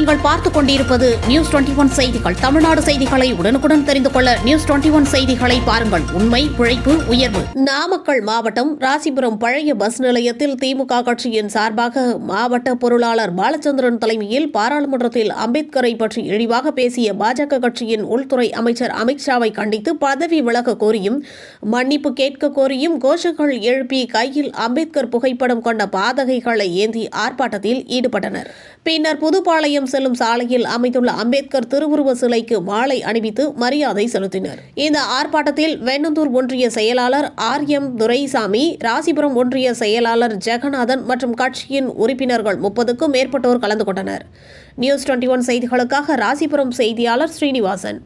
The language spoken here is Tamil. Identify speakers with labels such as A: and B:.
A: நீங்கள் பார்த்துக் கொண்டிருப்பது நியூஸ் 21 செய்திகள். தமிழ்நாடு செய்திகளை உடனுக்குடன் தெரிந்து கொள்ள நியூஸ் 21 செய்திகளை பாருங்கள். உண்மை, உழைப்பு, உயர்வு. நாமக்கல் மாவட்டம் ராசிபுரம் பழைய பஸ் நிலையத்தில் திமுக கட்சியின் சார்பாக மாவட்ட பொருளாளர் பாலச்சந்திரன் தலைமையில் பாராளுமன்றத்தில் அம்பேத்கரை பற்றி இழிவாக பேசிய பாஜக கட்சியின் உள்துறை அமைச்சர் அமித்ஷாவை கண்டித்து பதவி விலக கோரியும் மன்னிப்பு கேட்க கோரியும் கோஷங்கள் எழுப்பி கையில் அம்பேத்கர் புகைப்படம் கொண்ட பாதகைகளை ஏந்தி ஆர்ப்பாட்டத்தில் ஈடுபட்டனர். பின்னர் புதுப்பாளையம் செல்லும் சாலையில் அமைந்துள்ள அம்பேத்கர் திருவுருவ சிலைக்கு மாலை அணிவித்து மரியாதை செலுத்தினர். இந்த ஆர்ப்பாட்டத்தில் வெண்ணந்தூர் ஒன்றிய செயலாளர் RM துரைசாமி, ராசிபுரம் ஒன்றிய செயலாளர் ஜெகநாதன் மற்றும் கட்சியின் உறுப்பினர்கள் 30க்கும் மேற்பட்டோர் கலந்து கொண்டனர். நியூஸ் 21 செய்திகளுக்காக ராசிபுரம் செய்தியாளர் ஸ்ரீனிவாசன்.